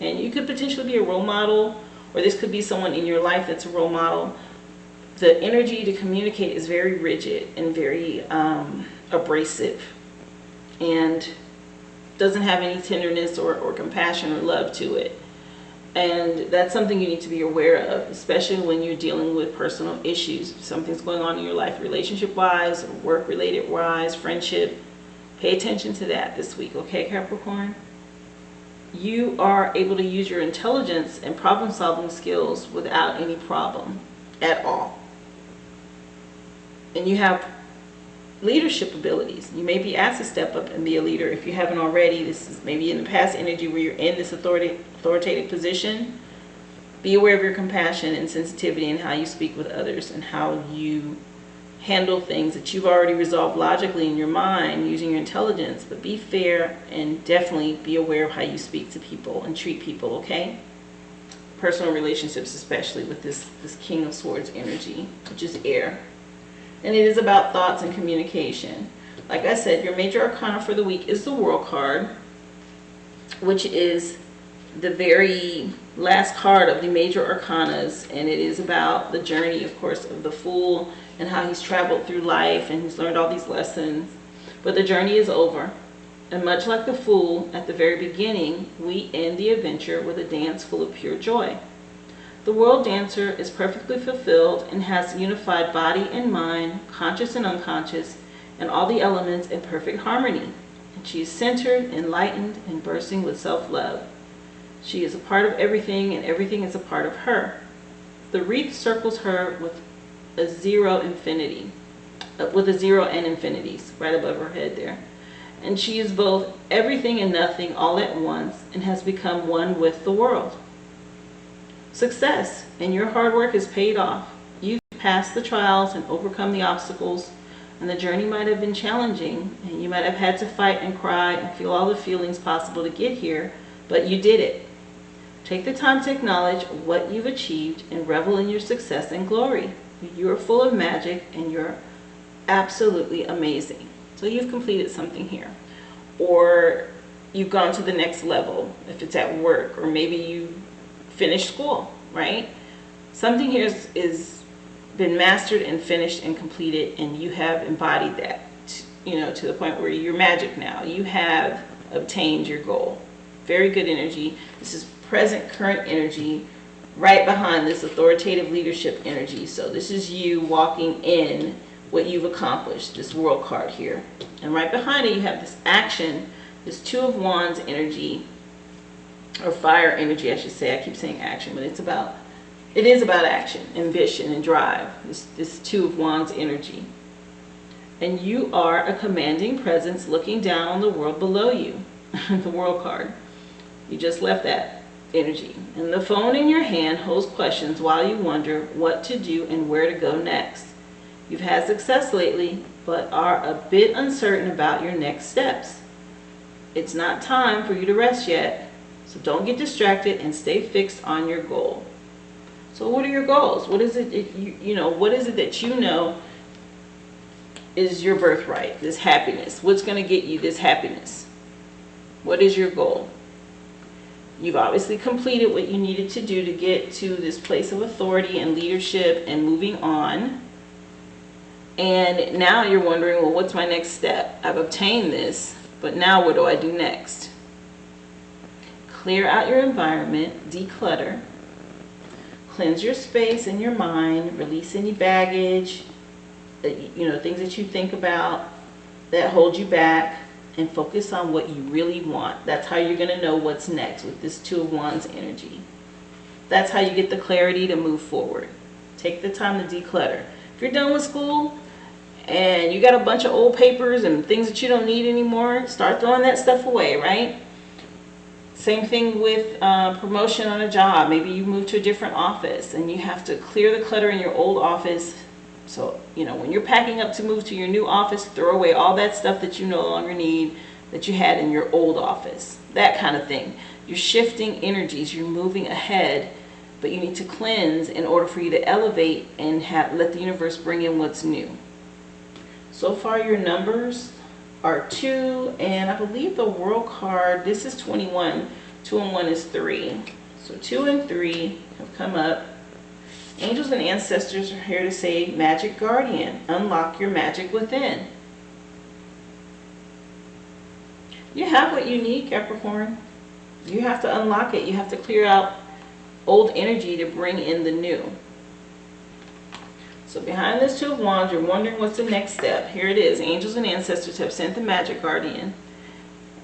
Speaker 1: And you could potentially be a role model, or this could be someone in your life that's a role model. The energy to communicate is very rigid and very abrasive and doesn't have any tenderness or compassion or love to it. And that's something you need to be aware of, especially when you're dealing with personal issues. If something's going on in your life, relationship-wise, or work-related-wise, friendship, pay attention to that this week, okay, Capricorn? You are able to use your intelligence and problem-solving skills without any problem at all. And you have leadership abilities. You may be asked to step up and be a leader if you haven't already. This is maybe in the past energy where you're in this authoritative position. Be aware of your compassion and sensitivity and how you speak with others and how you handle things that you've already resolved logically in your mind using your intelligence. But be fair and definitely be aware of how you speak to people and treat people, okay? Personal relationships, especially with this King of Swords energy, which is air. And it is about thoughts and communication. Like I said, your major arcana for the week is the World card, which is the very last card of the major arcanas. And it is about the journey, of course, of the Fool and how he's traveled through life and he's learned all these lessons. But the journey is over. And much like the Fool, at the very beginning, we end the adventure with a dance full of pure joy. The world dancer is perfectly fulfilled and has unified body and mind, conscious and unconscious, and all the elements in perfect harmony. And she is centered, enlightened, and bursting with self-love. She is a part of everything, and everything is a part of her. The wreath circles her with a zero and infinities right above her head there. And she is both everything and nothing all at once and has become one with the world. Success, and your hard work is paid off. You've passed the trials and overcome the obstacles, and the journey might have been challenging, and you might have had to fight and cry and feel all the feelings possible to get here, but you did it. Take the time to acknowledge what you've achieved and revel in your success and glory. You are full of magic, and you're absolutely amazing. So you've completed something here, or you've gone to the next level if it's at work, or maybe you finished school, right? Something here is been mastered and finished and completed, and you have embodied that, to the point where you're magic now. You have obtained your goal. Very good energy. This is present, current energy right behind this authoritative leadership energy. So this is you walking in what you've accomplished, this World card here. And right behind it, you have this action, this Two of Wands energy, or fire energy, I should say. I keep saying action, but it is about action, ambition, and drive. This Two of Wands energy. And you are a commanding presence looking down on the world below you. The World card. You just left that energy. And the phone in your hand holds questions while you wonder what to do and where to go next. You've had success lately, but are a bit uncertain about your next steps. It's not time for you to rest yet. So don't get distracted and stay fixed on your goal. So what are your goals? What is it what is it that you know is your birthright, this happiness? What's going to get you this happiness? What is your goal? You've obviously completed what you needed to do to get to this place of authority and leadership and moving on. And now you're wondering, well, what's my next step? I've obtained this, but now what do I do next? Clear out your environment, declutter, cleanse your space and your mind, release any baggage, things that you think about that hold you back, and focus on what you really want. That's how you're going to know what's next with this Two of Wands energy. That's how you get the clarity to move forward. Take the time to declutter. If you're done with school and you got a bunch of old papers and things that you don't need anymore, start throwing that stuff away, right? Same thing with promotion on a job. Maybe you move to a different office and you have to clear the clutter in your old office. So, you know, when you're packing up to move to your new office, throw away all that stuff that you no longer need that you had in your old office. That kind of thing. You're shifting energies. You're moving ahead, but you need to cleanse in order for you to elevate and let the universe bring in what's new. So far, your numbers are 2, and I believe the World card, this is 21. 2 and 1 is 3. So 2 and 3 have come up. Angels and ancestors are here to say, Magic Guardian, unlock your magic within. You have what you need, Capricorn. You have to unlock it. You have to clear out old energy to bring in the new. So behind this 2 of Wands, you're wondering what's the next step. Here it is. Angels and ancestors have sent the Magic Guardian.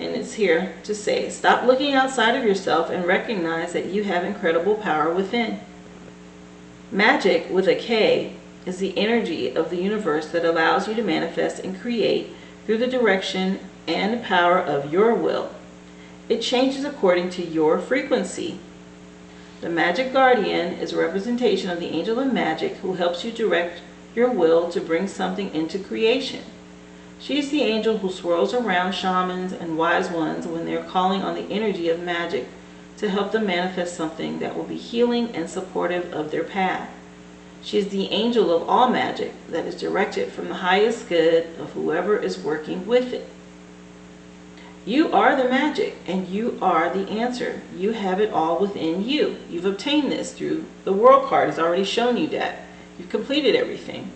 Speaker 1: And it's here to say, stop looking outside of yourself and recognize that you have incredible power within. Magic, with a K, is the energy of the universe that allows you to manifest and create through the direction and power of your will. It changes according to your frequency. The Magic Guardian is a representation of the angel of magic who helps you direct your will to bring something into creation. She is the angel who swirls around shamans and wise ones when they're calling on the energy of magic to help them manifest something that will be healing and supportive of their path. She is the angel of all magic that is directed from the highest good of whoever is working with it. You are the magic, and you are the answer. You have it all within you. You've obtained this through the World card. It's already shown you that. You've completed everything.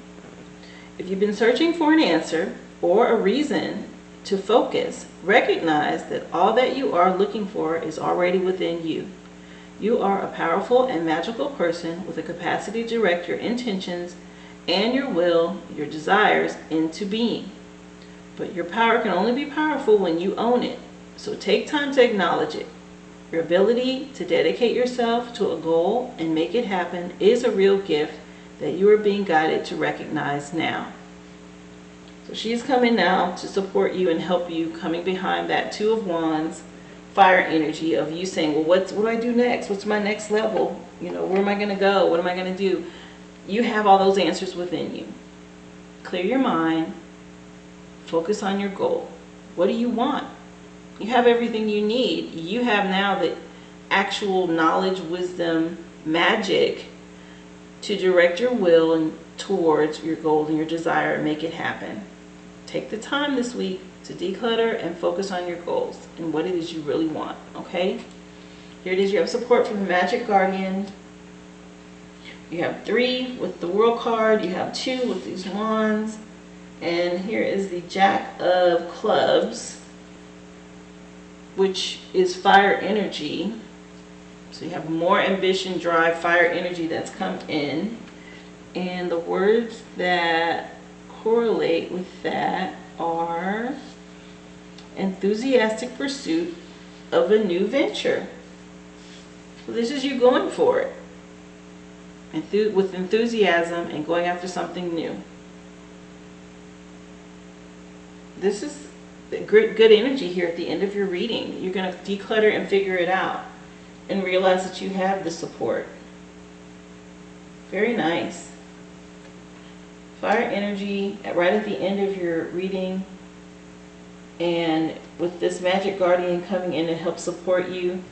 Speaker 1: If you've been searching for an answer or a reason to focus, recognize that all that you are looking for is already within you. You are a powerful and magical person with a capacity to direct your intentions and your will, your desires into being. But your power can only be powerful when you own it. So take time to acknowledge it. Your ability to dedicate yourself to a goal and make it happen is a real gift that you are being guided to recognize now. So she's coming now to support you and help you, coming behind that 2 of Wands, fire energy of you saying, well, what do I do next? What's my next level? You know, where am I going to go? What am I going to do? You have all those answers within you. Clear your mind. Focus on your goal. What do you want? You have everything you need. You have now the actual knowledge, wisdom, magic to direct your will and towards your goal and your desire and make it happen. Take the time this week to declutter and focus on your goals and what it is you really want, okay? Here it is. You have support from the Magic Guardian. You have 3 with the World card. You have 2 with these Wands. And here is the Jack of Clubs, which is fire energy. So you have more ambition, drive, fire energy that's come in. And the words that correlate with that are enthusiastic pursuit of a new venture. So this is you going for it. With enthusiasm and going after something new. This is good energy here at the end of your reading. You're going to declutter and figure it out and realize that you have the support. Very nice. Fire energy right at the end of your reading, and with this Magic Guardian coming in to help support you.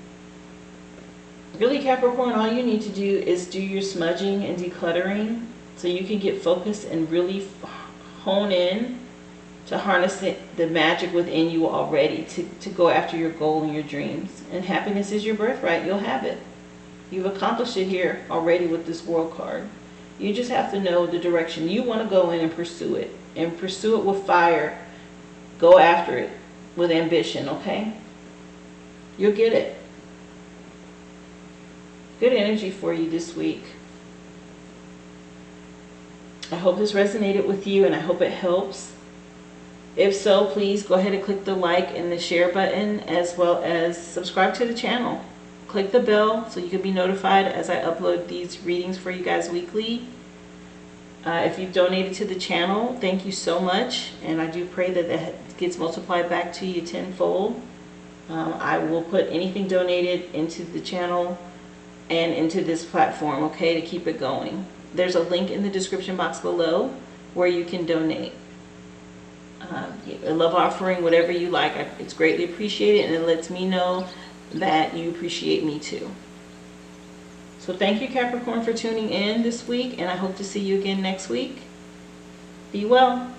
Speaker 1: Really, Capricorn, all you need to do is do your smudging and decluttering so you can get focused and really hone in to harness the magic within you already to go after your goal and your dreams. And happiness is your birthright. You'll have it. You've accomplished it here already with this World card. You just have to know the direction you want to go in and pursue it. And pursue it with fire. Go after it with ambition, okay? You'll get it. Good energy for you this week. I hope this resonated with you, and I hope it helps. If so, please go ahead and click the like and the share button, as well as subscribe to the channel. Click the bell so you can be notified as I upload these readings for you guys weekly. If you've donated to the channel, thank you so much, and I do pray that that gets multiplied back to you tenfold. I will put anything donated into the channel and into this platform, okay, to keep it going. There's a link in the description box below where you can donate. A love offering, whatever you like, it's greatly appreciated, and it lets me know that you appreciate me too. So thank you, Capricorn, for tuning in this week, and I hope to see you again next week. Be well.